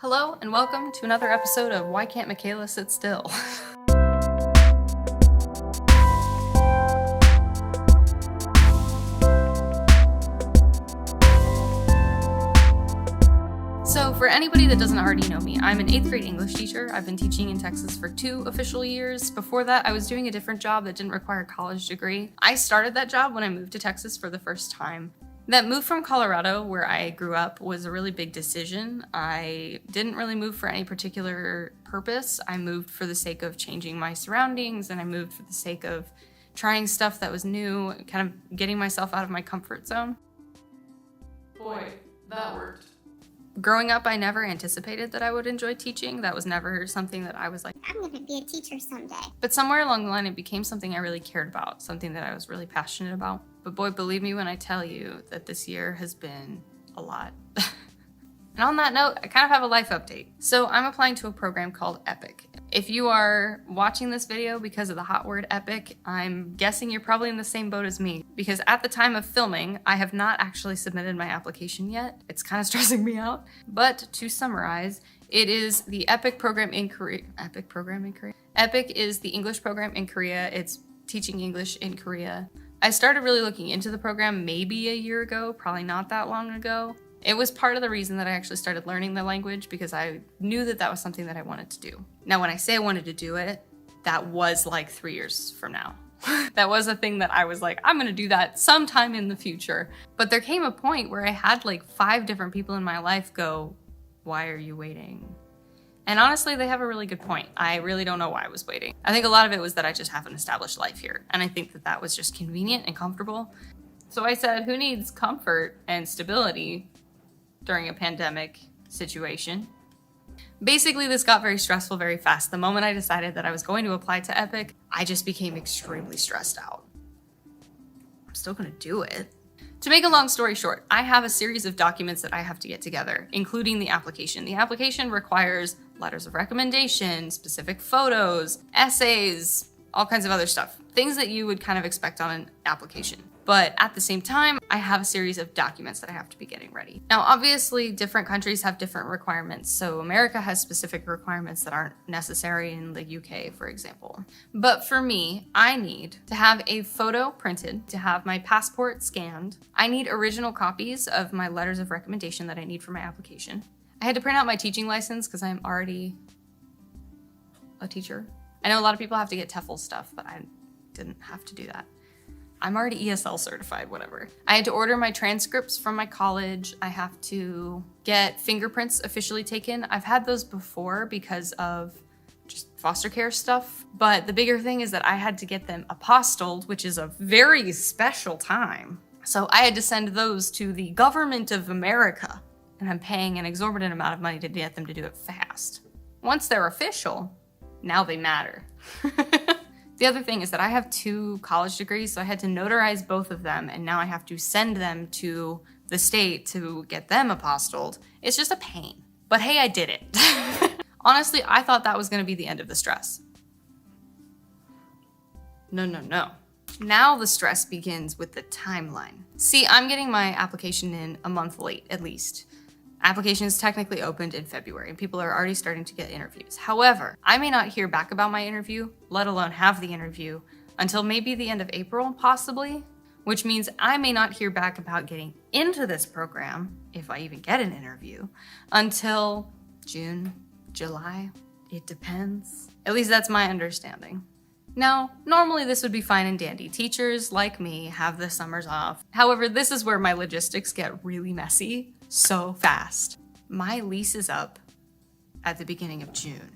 Hello and welcome to another episode of Why Can't Michaela Sit Still? So for anybody that doesn't already know me, I'm an 8th grade English teacher. I've been teaching in Texas for 2 official years. Before that, I was doing a different job that didn't require a college degree. I started that job when I moved to Texas for the first time. That move from Colorado, where I grew up, was a really big decision. I didn't really move for any particular purpose. I moved for the sake of changing my surroundings, and I moved for the sake of trying stuff that was new, kind of getting myself out of my comfort zone. Boy, that worked. Growing up, I never anticipated that I would enjoy teaching. That was never something that I was like, I'm gonna be a teacher someday. but somewhere along the line, it became something I really cared about, something that I was really passionate about. But boy, believe me when I tell you that this year has been a lot. And on that note, I kind of have a life update. So I'm applying to a program called EPIK. If you are watching this video because of the hot word EPIK, I'm guessing you're probably in the same boat as me, because at the time of filming, I have not actually submitted my application yet. It's kind of stressing me out. But to summarize, it is the EPIK program in Korea. EPIK is the English program in Korea. It's teaching English in Korea. I started really looking into the program maybe a year ago, probably not that long ago. It was part of the reason that I actually started learning the language, because I knew that that was something that I wanted to do. Now, when I say I wanted to do it, that was like 3 years from now. That was a thing that I was like, I'm gonna do that sometime in the future. But there came a point where I had like 5 different people in my life go, why are you waiting? And honestly, they have a really good point. I really don't know why I was waiting. I think a lot of it was that I just have an established life here. And I think that that was just convenient and comfortable. So I said, who needs comfort and stability during a pandemic situation? Basically, this got very stressful very fast. The moment I decided that I was going to apply to EPIK, I just became extremely stressed out. I'm still gonna do it. To make a long story short, I have a series of documents that I have to get together, including the application. The application requires letters of recommendation, specific photos, essays, all kinds of other stuff. Things that you would kind of expect on an application. But at the same time, I have a series of documents that I have to be getting ready. Now, obviously, different countries have different requirements. So America has specific requirements that aren't necessary in the UK, for example. But for me, I need to have a photo printed, to have my passport scanned. I need original copies of my letters of recommendation that I need for my application. I had to print out my teaching license because I'm already a teacher. I know a lot of people have to get TEFL stuff, but I didn't have to do that. I'm already ESL certified, whatever. I had to order my transcripts from my college. I have to get fingerprints officially taken. I've had those before because of just foster care stuff. But the bigger thing is that I had to get them apostilled, which is a very special time. So I had to send those to the government of America. And I'm paying an exorbitant amount of money to get them to do it fast. Once they're official, now they matter. The other thing is that I have 2 college degrees, so I had to notarize both of them, and now I have to send them to the state to get them apostilled. It's just a pain. But hey, I did it. Honestly, I thought that was gonna be the end of the stress. No. Now the stress begins with the timeline. See, I'm getting my application in a month late, at least. Applications technically opened in February, and people are already starting to get interviews. However, I may not hear back about my interview, let alone have the interview, until maybe the end of April, possibly, which means I may not hear back about getting into this program, if I even get an interview, until June, July. It depends. At least that's my understanding. Now, normally this would be fine and dandy. Teachers, like me, have the summers off. However, this is where my logistics get really messy so fast. My lease is up at the beginning of June.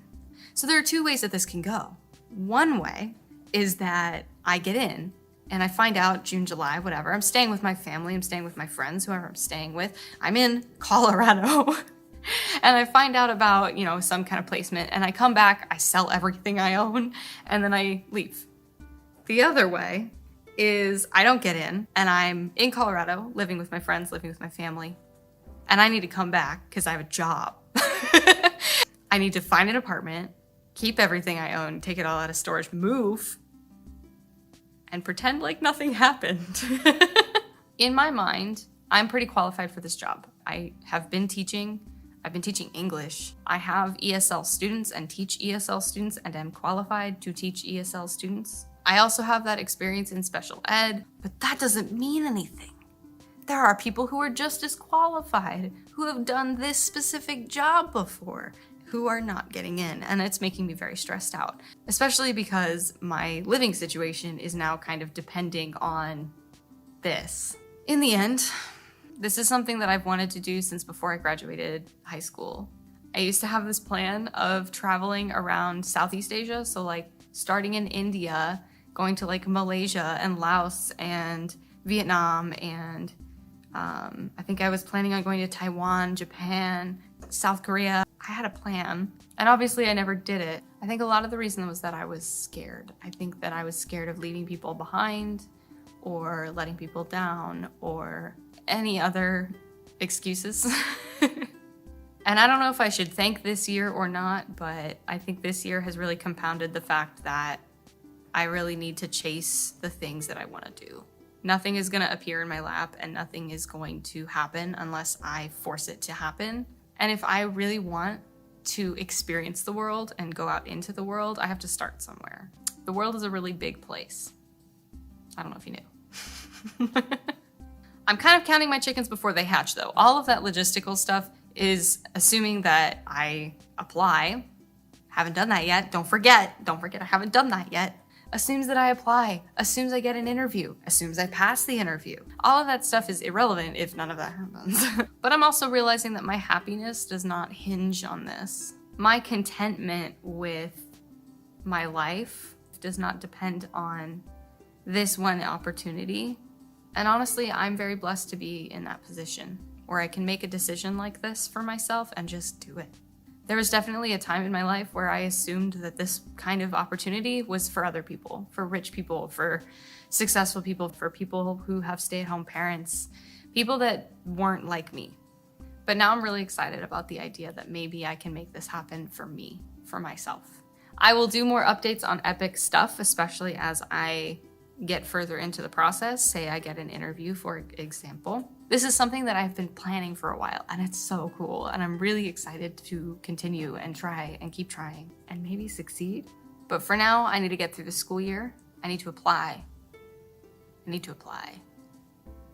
So there are 2 ways that this can go. One way is that I get in and I find out June, July, whatever. I'm staying with my family, I'm staying with my friends, whoever I'm staying with. I'm in Colorado. And I find out about, some kind of placement, and I come back, I sell everything I own, and then I leave. The other way is I don't get in, and I'm in Colorado, living with my friends, living with my family, and I need to come back because I have a job. I need to find an apartment, keep everything I own, take it all out of storage, move, and pretend like nothing happened. In my mind, I'm pretty qualified for this job. I have been teaching. I've been teaching English. I have ESL students and teach ESL students and am qualified to teach ESL students. I also have that experience in special ed, but that doesn't mean anything. There are people who are just as qualified, who have done this specific job before, who are not getting in, and it's making me very stressed out, especially because my living situation is now kind of depending on this. In the end, this is something that I've wanted to do since before I graduated high school. I used to have this plan of traveling around Southeast Asia, so like starting in India, going to like Malaysia and Laos and Vietnam, and I think I was planning on going to Taiwan, Japan, South Korea. I had a plan, and obviously I never did it. I think a lot of the reason was that I was scared. I think that I was scared of leaving people behind or letting people down or any other excuses. And I don't know if I should thank this year or not, but I think this year has really compounded the fact that I really need to chase the things that I want to do. Nothing is going to appear in my lap and nothing is going to happen unless I force it to happen. And if I really want to experience the world and go out into the world, I have to start somewhere. The world is a really big place. I don't know if you knew. I'm kind of counting my chickens before they hatch though. All of that logistical stuff is assuming that I apply. Haven't done that yet. Don't forget I haven't done that yet. Assumes that I apply, assumes I get an interview, assumes I pass the interview. All of that stuff is irrelevant if none of that happens. But I'm also realizing that my happiness does not hinge on this. My contentment with my life does not depend on this one opportunity. And honestly, I'm very blessed to be in that position where I can make a decision like this for myself and just do it. There was definitely a time in my life where I assumed that this kind of opportunity was for other people, for rich people, for successful people, for people who have stay-at-home parents, people that weren't like me. But now I'm really excited about the idea that maybe I can make this happen for me, for myself. I will do more updates on EPIK stuff, especially as I get further into the process. Say I get an interview, for example. This is something that I've been planning for a while, and it's so cool, and I'm really excited to continue and try and keep trying and maybe succeed. But for now, I need to get through the school year. I need to apply.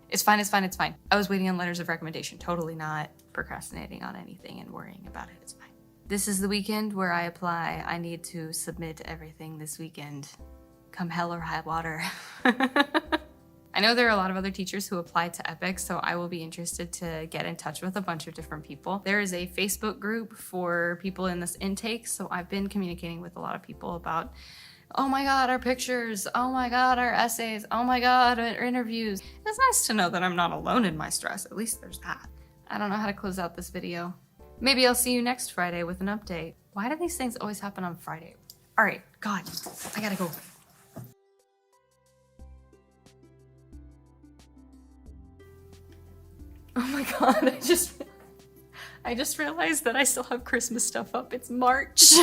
It's fine. I was waiting on letters of recommendation, totally not procrastinating on anything and worrying about it. It's fine. This is the weekend where I apply. I need to submit everything this weekend, come hell or high water. I know there are a lot of other teachers who apply to EPIK, so I will be interested to get in touch with a bunch of different people. There is a Facebook group for people in this intake, so I've been communicating with a lot of people about, oh my God, our pictures, oh my God, our essays, oh my God, our interviews. It's nice to know that I'm not alone in my stress. At least there's that. I don't know how to close out this video. Maybe I'll see you next Friday with an update. Why do these things always happen on Friday? All right, God, I gotta go. Oh my God, I just realized that I still have Christmas stuff up. It's March.